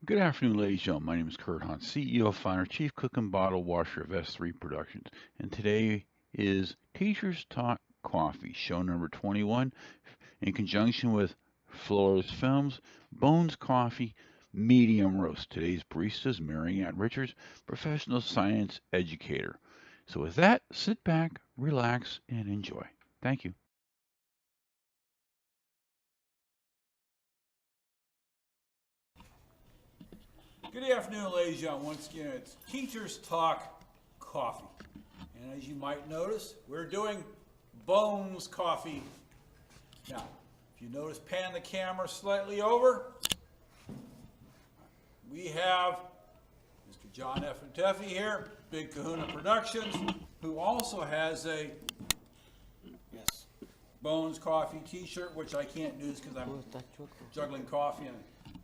Good afternoon, ladies and gentlemen. My name is Kurt Hunt, CEO, founder, chief cook and bottle washer of S3 Productions. And today is Teachers Talk Coffee, show number 21, in conjunction with Flores Films, Bones Coffee, Medium Roast. Today's barista is Mary Ann Richards, professional science educator. So with that, sit back, relax, and enjoy. Thank you. Good afternoon, ladies and gentlemen. Once again, it's Teachers Talk Coffee. And as you might notice, we're doing Bones Coffee. Now, if you notice, pan the camera slightly over, we have Mr. John Avatefi here, Big Kahuna Productions, who also has a Yes. Bones Coffee t-shirt, which I can't do because I'm juggling coffee and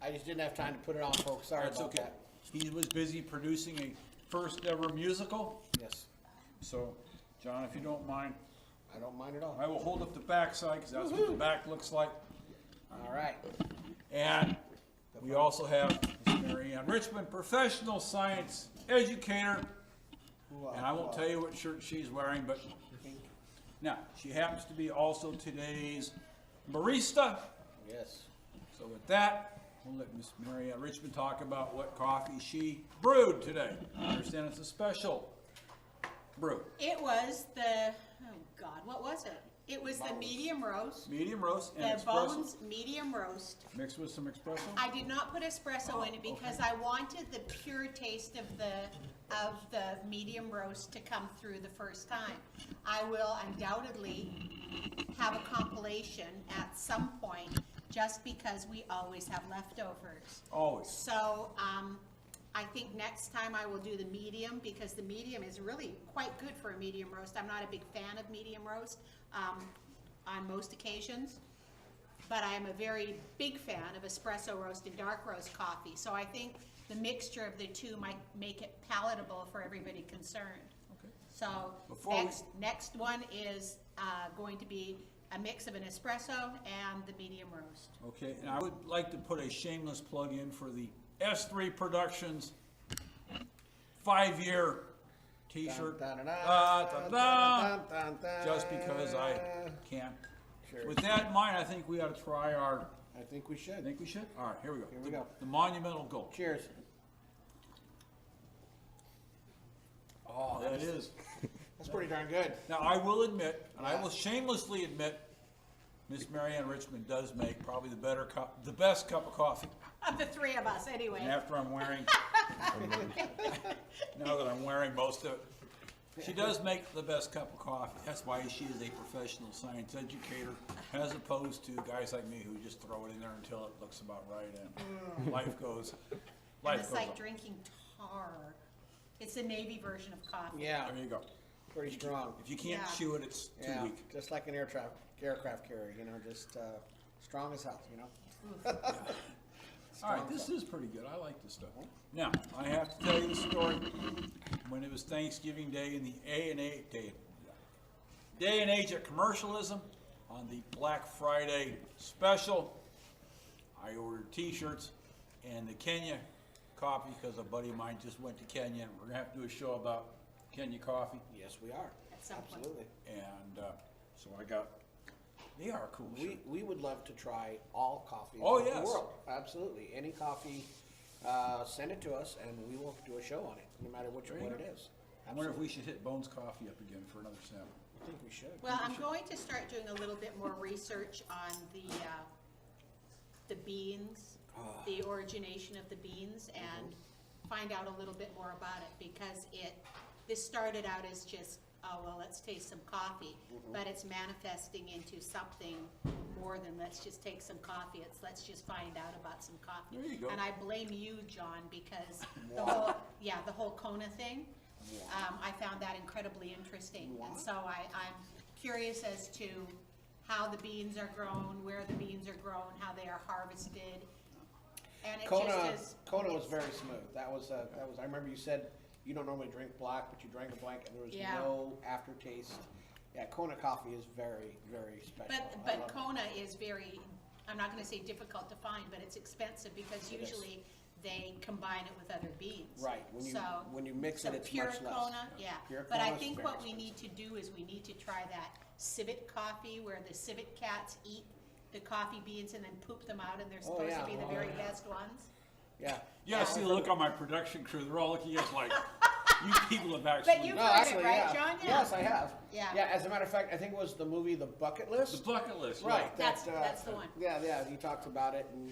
I just didn't have time to put it on, folks. Sorry that's about okay. that. He was busy producing a first ever musical. Yes. So, John, if you don't mind, I don't mind at all. I will hold up the back side because that's what the back looks like. All right. And we also have Ms. Mary Ann Richmond, professional science educator. And I won't tell you what shirt she's wearing, but now she happens to be also today's barista. Yes. So with that, we'll let Miss Mary Ann Richmond talk about what coffee she brewed today. I understand it's a special brew. It was the, oh God, what was it? It was the medium roast, Medium roast and the espresso Bones medium roast. mixed with some espresso. I did not put espresso in it because I wanted the pure taste of the medium roast to come through the first time. I will undoubtedly have a compilation at some point just because we always have leftovers. Always. So, I think next time I will do the medium because the medium is really quite good for a medium roast. I'm not a big fan of medium roast on most occasions, but I am a very big fan of espresso roast and dark roast coffee. So I think the mixture of the two might make it palatable for everybody concerned. Okay. So next one is going to be a mix of an espresso and the medium roast. Okay, and I would like to put a shameless plug in for the S3 Productions 5-year t-shirt. Just because I can't. Sure. With that in mind, I think we ought to try our, I think we should. think we should? All right, here we go. Here we go. The monumental goal. Cheers. Oh, that is. That's pretty darn good. Now, I will admit, and I will shamelessly admit, Miss Mary Ann Richmond does make probably the best cup of coffee. Of the three of us, anyway. And after I'm wearing, now that I'm wearing most of it, she does make the best cup of coffee. That's why she is a professional science educator, as opposed to guys like me who just throw it in there until it looks about right, and life goes And life it's goes like on. drinking tar. It's the Navy version of coffee. Yeah. There you go. Pretty strong. If you can't Yeah. chew it, it's too Yeah. weak. Just like an aircraft carrier, just strong as hell, All right, this is pretty good. I like this stuff. Now, I have to tell you the story. When it was Thanksgiving Day in the day and age of commercialism, on the Black Friday special, I ordered T-shirts and the Kenya coffee because a buddy of mine just went to Kenya, and we're gonna have to do a show about Kenya coffee. Yes, we are. At some point. Absolutely. And so I got. They are cool. We would love to try all coffee Oh, in yes. the world. Absolutely. Any coffee, send it to us and we will do a show on it, no matter which one it is. I wonder if we should hit Bones Coffee up again for another sample. I think we should. Well, I'm going to start doing a little bit more research on the beans, the origination of the beans, and find out a little bit more about it because this started out as just, oh, well, let's taste some coffee, but it's manifesting into something more than let's just take some coffee. It's let's just find out about some coffee. There you go. And I blame you, John, because the whole Kona thing, I found that incredibly interesting. And so I'm curious as to how the beans are grown, where the beans are grown, how they are harvested. And it Kona was very smooth. That was. I remember you said you don't normally drink black, but you drank a black, and there was no aftertaste. Yeah, Kona coffee is very, very special. But I love it. Kona is very, I'm not going to say difficult to find, but it's expensive because usually they combine it with other beans. Right, when you mix it, it's pure much less. Kahuna, yeah. Pure But I Kahuna's think very what we expensive. need to do is we need to try that civet coffee where the civet cats eat the coffee beans and then poop them out, and they're supposed yeah. to be the very best ones. Yeah. You gotta see the look on my production crew. They're all looking at us like, you people have But actually. you've No, heard actually, it, right, yeah. John? Yes, I have. Yeah. Yeah, as a matter of fact, I think it was the movie The Bucket List. The bucket list, Right. yeah. That's the one. Yeah, he talked about it, and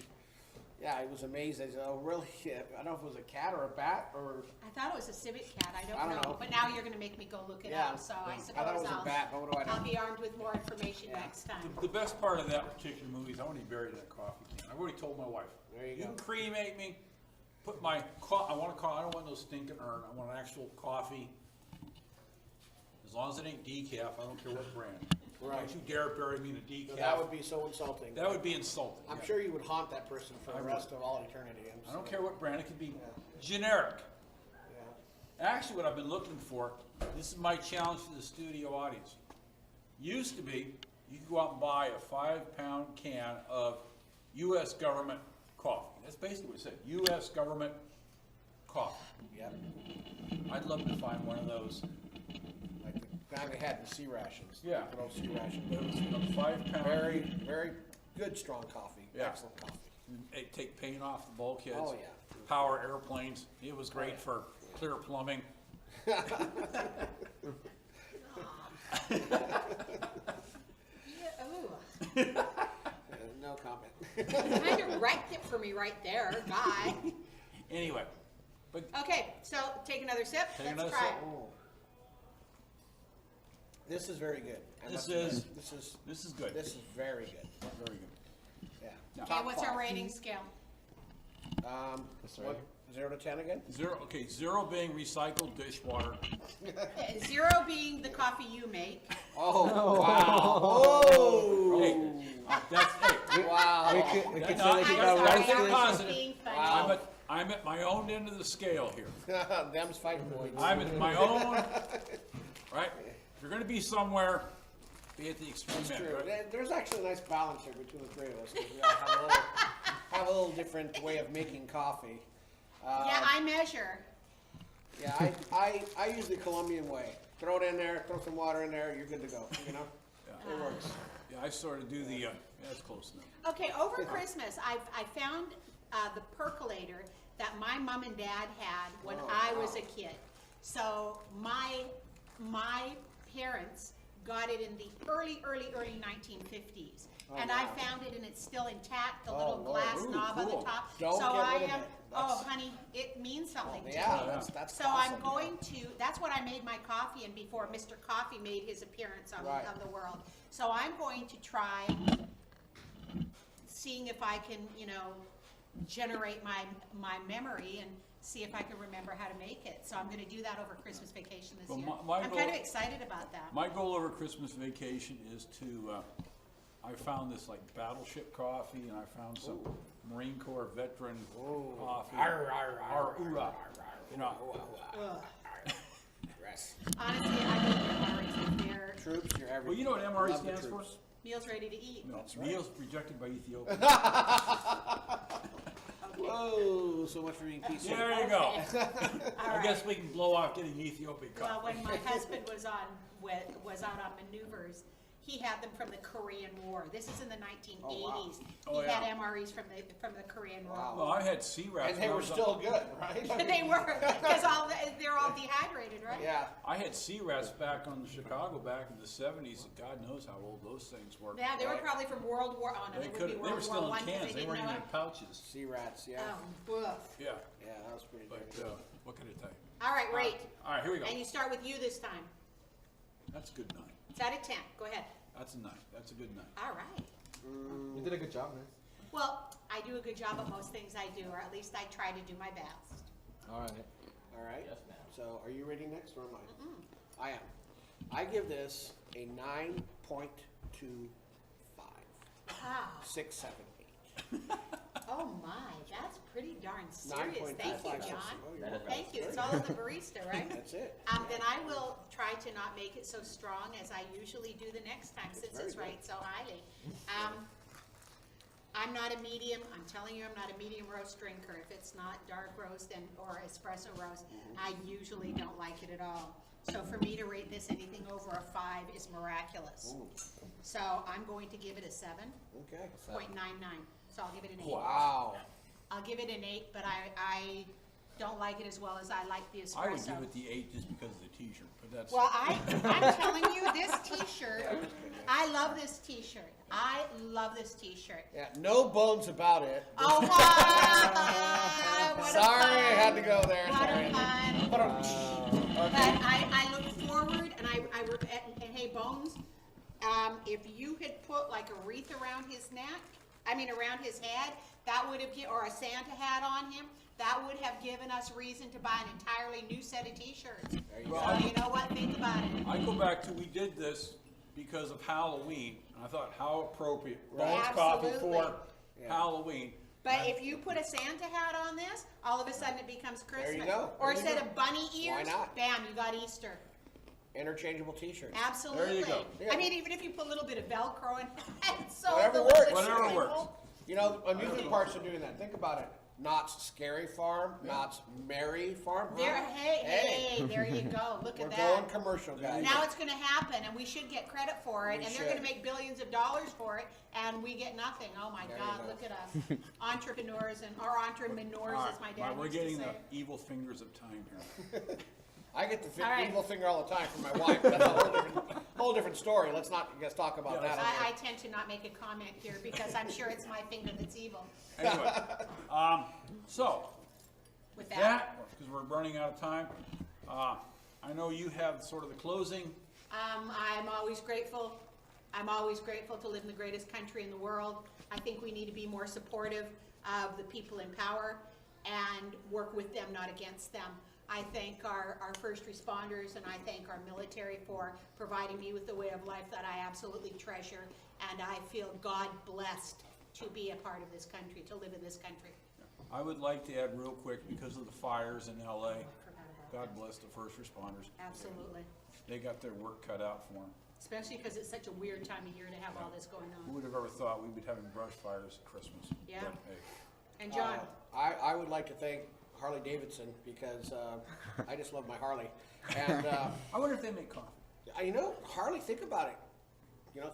yeah, he was amazed. I said, "Oh, really? Yeah, I don't know if it was a cat or a bat or." I thought it was a civet cat, I I don't don't know. know. But now you're gonna make me go look it Yeah. up, so I I suppose thought it was a bat, but what do I know? I'll be armed with more information Yeah. next time. The best part of that particular movie is I want to bury that coffee can. I've already told my wife. There you go. can cremate me. Put my I don't want no stinking urn. I want an actual coffee. As long as it ain't decaf, I don't care what brand. Right. Don't you dare bury me in a decaf. So that would be so insulting. That would be insulting. I'm yeah. sure you would haunt that person for I the would. rest of all eternity. I don't care what brand. It could be generic. Yeah. Actually, what I've been looking for, this is my challenge to the studio audience. Used to be, you could go out and buy a 5-pound can of U.S. government coffee. That's basically what it said, U.S. government coffee. Yep. I'd love to find one of those. Like the guy they had in sea rations. Yeah. Good old sea ration. It was a 5-pound. Very, very good, strong coffee. Yeah. Excellent coffee. It'd take paint off the bulkheads. Oh, yeah. Power airplanes. It was great yeah. for clear plumbing. Yeah, ooh. No comment. Kind of wrecked it for me right there, guy. Anyway, but Okay, so take another sip. Take Let's another try sip. it. Oh. This is very good. I This must admit, is- this is good. this is very good. Very good. Yeah. Now- Okay, Top what's our 5. rating scale? What, 0 to 10 again? 0 being recycled dishwater. 0 being the coffee you make. Oh, wow. Oh. Hey, hey, Wow. We could That's say not- they I'm could that's go not- sorry, roast that's I it. was positive. just being funny. Wow. I'm at my own end of the scale here. Them's fighting boys. I'm at my own, right? If you're gonna be somewhere, be at the extreme It's end, true. right? There's actually a nice balance here between the three of us, 'cause we all have a little different way of making coffee. Yeah, I measure. Yeah, I use the Colombian way. Throw it in there, throw some water in there, you're good to go, you know? It works. Yeah, I sort of do the, that's close enough. Okay, over Christmas, I found the percolator that my mom and dad had when Oh, I was wow. a kid. So my parents got it in the early 1950s. And I wow. found it and it's still intact, the Oh, little Lord. glass Ooh, knob on the cool. top. Don't So get I rid of am, it. oh That's- honey, it means something to me. Yeah, that's So awesome. I'm going to, that's what I made my coffee in before Mr. Coffee made his appearance on Right. the world. So I'm going to try seeing if I can, generate my memory and see if I can remember how to make it. So I'm gonna do that over Christmas vacation this Well, year. my I'm kind of goal- excited about that. My goal over Christmas vacation is to, I found this like battleship coffee and I found some Marine Corps veteran coffee. Arr, you know, Ugh. Yes. Honestly, I think MREs, they're Troops, you're everything. well, you know what MRE Love the stands for? troops. meals ready to eat. No, That's right. meals rejected by Ethiopia. Whoa, so much for being PC. There you go. Okay. All I guess right. we can blow off getting Ethiopian Well, coffee. when my husband was out on maneuvers, he had them from the Korean War. This is in the 1980s. Oh, He yeah. had MREs from the Korean War. Wow. Well, I had sea rats. And they when I were was on- still good, right? They were, because they're all dehydrated, right? Yeah. I had sea rats back on Chicago back in the 70s. And God knows how old those things were. Yeah, they were Right. probably from World War, oh no, They they would could. be They World were War still I in 'cause cans. They didn't weren't know even in it. pouches. Sea rats, yeah. Woof. Yeah. Yeah, that was pretty But good. what can I tell you? All right, rate. All right, here we go. And you start with you this time. That's a good 9. It's out of 10. Go ahead. That's a 9. That's a good 9. All right. You did a good job, man. Well, I do a good job at most things I do, or at least I try to do my best. All right. All right. Yes, ma'am. So, are you rating next or am I? I am. I give this a 9.25. Wow. 6, 7, 8. Oh my, that's pretty darn serious. 9.25. Thank you, John. Oh, you're That is welcome. Thank you. It's all in the barista, right? That's it. Then I will try to not make it so strong as I usually do the next time, since very it's good. rated so highly. I'm not a medium, I'm telling you, I'm not a medium roast drinker. If it's not dark roast or espresso roast, I usually don't like it at all. So for me to rate this anything over a 5 is miraculous. Ooh. So I'm going to give it a 7.99. Okay. So I'll give it an 8. Wow. I'll give it an 8, but I don't like it as well as I like the espresso. I would give it the 8 just because of the t-shirt, but that's. Well, I'm telling you, this t-shirt, I love this t-shirt. I love this t-shirt. Yeah, no bones about it. Oh, wow. What a Sorry, I fun. had to go there. What Sorry. a fun. But I look forward, and and hey, Bones, if you had put like a wreath around his neck, around his head, that would have, or a Santa hat on him, that would have given us reason to buy an entirely new set of t-shirts. Well, So you know what, think about it. I go back to, we did this because of Halloween, and I thought how appropriate, Right. Bones Coffee Absolutely. for Halloween. But if you put a Santa hat on this, all of a sudden it becomes Christmas. you go. Or There you instead go. of bunny ears, Why not? bam, you got Easter. Interchangeable t-shirts. Absolutely. There you go. Yeah. Even if you put a little bit of Velcro in, it's so Whatever delicious. works. Whatever and works. simple. You know, amusement parks are doing that. Think about it. Knott's Scary Farm, Knott's Merry Farm. There, hey, there you go. Look We're at going that. commercial, guys. Now it's going to happen, and we should get credit for it, We and they're going to should. make billions of dollars for it, and we get nothing. Oh my There you God, go. look at us, entrepreneurs or entrepreneurs, as my dad We're used to getting say. the evil fingers of time here. I get the All right. evil finger all the time from my wife. That's a whole different story. Let's talk about Yeah, that. on I here. tend to not make a comment here because I'm sure it's my finger that's evil. Anyway, so, With that, because we're running out of time, I know you have sort of the closing. I'm always grateful. I'm always grateful to live in the greatest country in the world. I think we need to be more supportive of the people in power and work with them, not against them. I thank our first responders and I thank our military for providing me with the way of life that I absolutely treasure. And I feel God blessed to be a part of this country, to live in this country. I would like to add real quick, because of the fires in LA, God bless the first responders. Absolutely. They got their work cut out for them. Especially because it's such a weird time of year to have all this going Who on. would have ever thought we'd be having brush fires at Christmas? Yeah. But, hey. And John, I would like to thank Harley Davidson because I just love my Harley. And I wonder if they make coffee. Harley, think about it.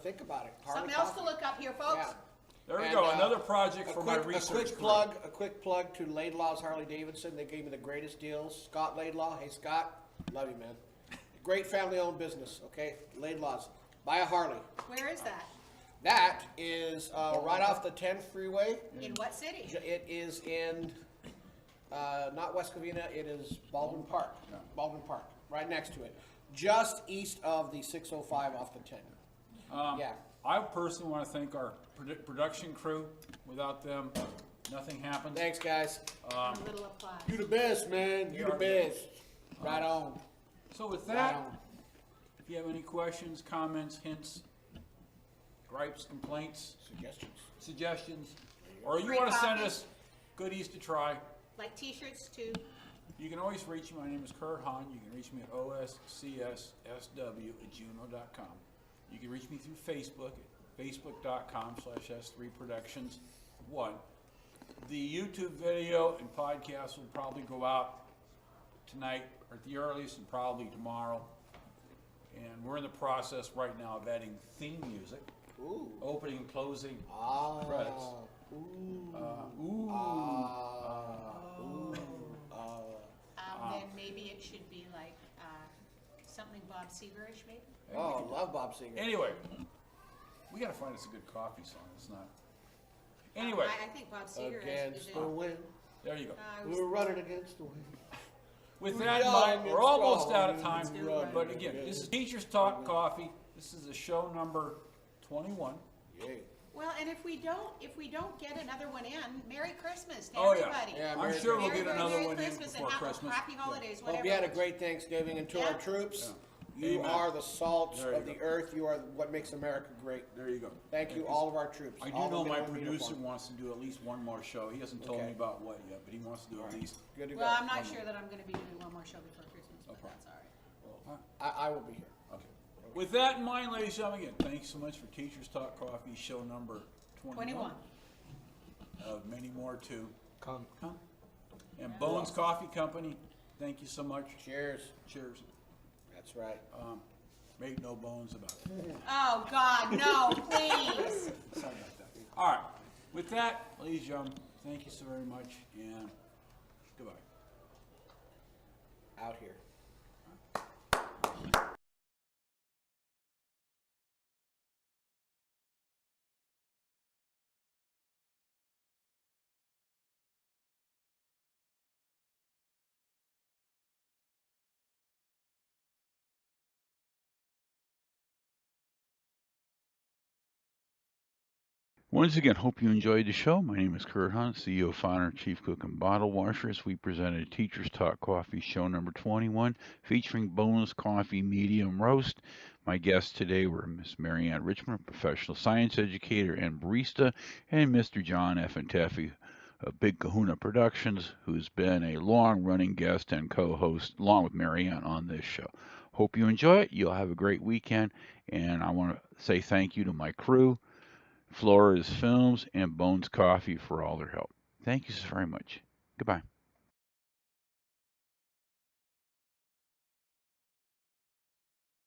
Think about it. Harley something else coffee. to look up here, folks. Yeah. There we And, go, another project for my A research quick plug to Laidlaw's Harley Davidson. They gave me the greatest deals. Scott Laidlaw. Hey, Scott. Love you, man. Great family-owned business, okay? Laidlaw's. Buy a Harley. Where is that? That is right off the 10 freeway. In what city? It is in, not West Covina, it is Baldwin Park. Baldwin Park, right next to it. Just east of the 605 off the 10. Yeah. I personally want to thank our production crew. Without them, nothing happens. Thanks, guys. A little applause. You the best, man. You the best. Right on. So with Right that, on. if you have any questions, comments, hints, gripes, complaints, suggestions, or you Free want to send coffee. us goodies to try, Like t-shirts too. you can always reach me. My name is Kurt Hahn. You can reach me at oscssw@gmail.com. You can reach me through Facebook at facebook.com/S3Productions1. The YouTube video and podcast will probably go out tonight or at the earliest and probably tomorrow. And we're in the process right now of adding theme music, Ooh. opening and closing Ah. credits. Then maybe it should be like something Bob Seger-ish, maybe. Oh, love Bob Seger. Anyway, we gotta find us a good coffee song. It's not. Anyway, I think Bob Seger is Against it. the wind. there you go. We're running against the wind. With We're that in young mind, and we're almost strong out of and time. running But again, this is Teachers Talk Coffee. This is a show number 21. Yay. Well, and if we don't get another one in, Merry Christmas to Oh, yeah. everybody. Yeah, I'm Merry sure we'll Merry, get very, another Merry one in Christmas before and Christmas. happy holidays, whatever. Hope you had a great Thanksgiving, and to Yeah. our troops, Yeah. you Amen. are the salt There you of the go. earth. You are what makes America great. There you go. Thank you, all of our troops. I do all the know men my and women in producer uniform. wants to do at least one more show. He hasn't told Okay. me about what yet, but he wants to do at least. Good to go. Well, I'm not sure that I'm going to be doing one more show before Christmas, but Okay. that's all right. I will be here. Okay. With that in mind, ladies and gentlemen, again, thanks so much for Teachers Talk Coffee, show number 21. of many more to Come. come. And Bones Coffee Company, thank you so much. Cheers. Cheers. That's right. Make no bones about it. Oh, God, no, please. Sorry about that. All right. With that, ladies and gentlemen, thank you so very much, and goodbye. Out here. Once again, hope you enjoyed the show. My name is Kurt Hunt, CEO, founder, chief cook, and bottle washer. As we presented Teachers Talk Coffee show number 21, featuring boneless coffee medium roast. My guests today were Miss Marianne Richmond, professional science educator and barista, and Mr. John Avatefi of Big Kahuna Productions, who's been a long-running guest and co-host along with Marianne on this show. Hope you enjoy it. You'll have a great weekend, and I want to say thank you to my crew, Flores Films, and Bones Coffee for all their help. Thank you so very much. Goodbye.